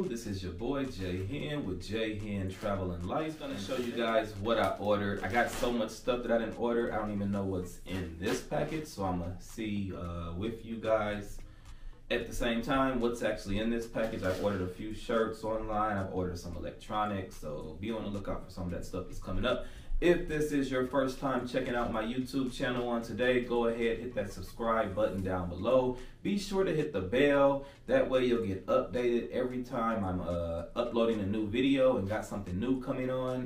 YouTube. This is your boy J-Hen with J-Hen Travel and Life. I'm gonna show you guys what I ordered. I got so much stuff that I didn't order. I don't even know what's in this package, so I'm gonna see with you guys at the same time what's actually in this package. I've ordered a few shirts online. I've ordered some electronics, so be on the lookout for some of that stuff that's coming up. If this is your first time checking out my YouTube channel on today, go ahead, hit that subscribe button down below. Be sure to hit the bell. That way you'll get updated every time I'm uploading a new video and got something new coming on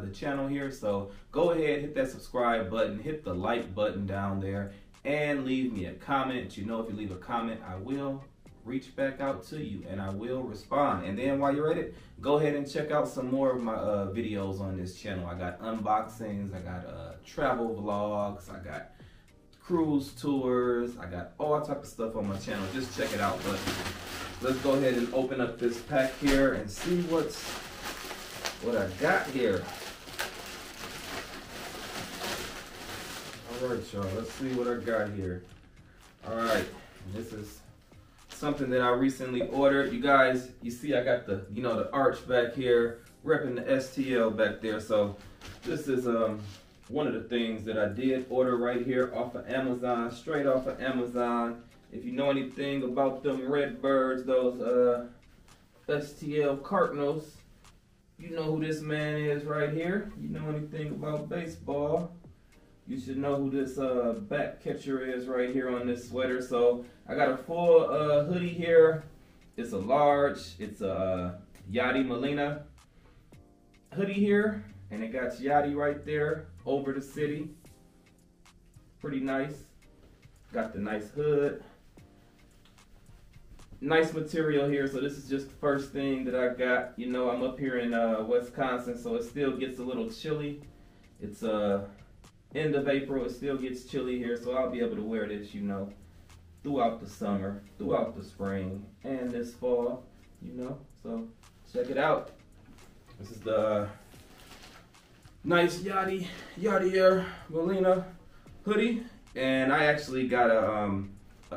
the channel here. So go ahead, hit that subscribe button, hit the like button down there, and leave me a comment. You know, if you leave a comment, I will reach back out to you and I will respond. And then while you're at it, go ahead and check out some more of my videos on this channel. I got unboxings, I got travel vlogs, I got cruise tours, I got all type of stuff on my channel. Just check it out. But let's go ahead and open up this pack here and see what I got here. All right, y'all, let's see what I got here. All right, this is something that I recently ordered. You guys, you see I got the, the arch back here, repping the STL back there. So this is one of the things that I did order right here off of Amazon, straight off of Amazon. If you know anything about them red birds, those STL Cardinals, you know who this man is right here. You know anything about baseball, you should know who this back catcher is right here on this sweater. So I got a full hoodie here. It's a large. It's a Yadier Molina hoodie here, and it got Yadier right there over the city. Pretty nice. Got the nice hood. Nice material here. So this is just the first thing that I got. You know, I'm up here in Wisconsin, so it still gets a little chilly. It's end of April, it still gets chilly here, so I'll be able to wear this, throughout the summer, throughout the spring, and this fall, so check it out. This is the nice Yadier Molina hoodie, and I actually got a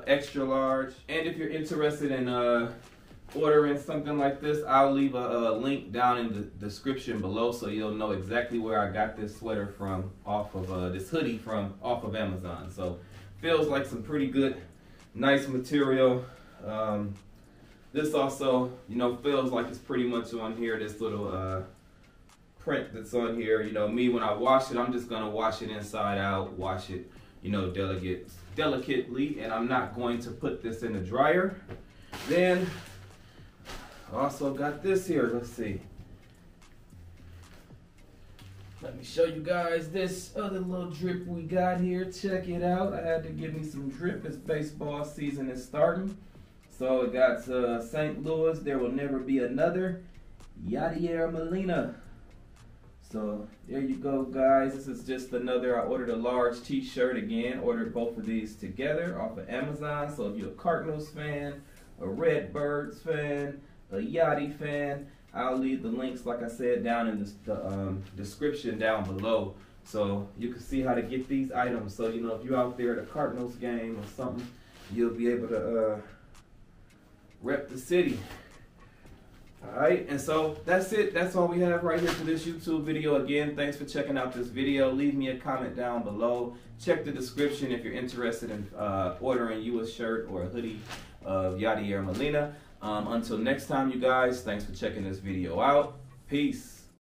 extra large. And if you're interested in ordering something like this, I'll leave a link down in the description below so you'll know exactly where I got this sweater from, off of this hoodie from off of Amazon. So feels like some pretty good, nice material. This also, feels like it's pretty much on here, this little print that's on here. Me, when I wash it, I'm just gonna wash it inside out, wash it, delicately, and I'm not going to put this in the dryer. Then also got this here. Let's see. Let me show you guys this other little drip we got here. Check it out. I had to give me some drip as baseball season is starting. So it got St. Louis, there will never be another, Yadier Molina. So there you go, guys. This is just another, I ordered a large t-shirt again. Ordered both of these together off of Amazon. So if you're a Cardinals fan, a Redbirds fan, a Yachty fan, I'll leave the links, like I said, down in the description down below, so you can see how to get these items. So if you're out there at a Cardinals game or something, you'll be able to rep the city. Alright, and so that's it. That's all we have right here for this YouTube video. Again, thanks for checking out this video. Leave me a comment down below. Check the description if you're interested in ordering you a shirt or a hoodie of Yadier Molina. Until next time, you guys, thanks for checking this video out. Peace.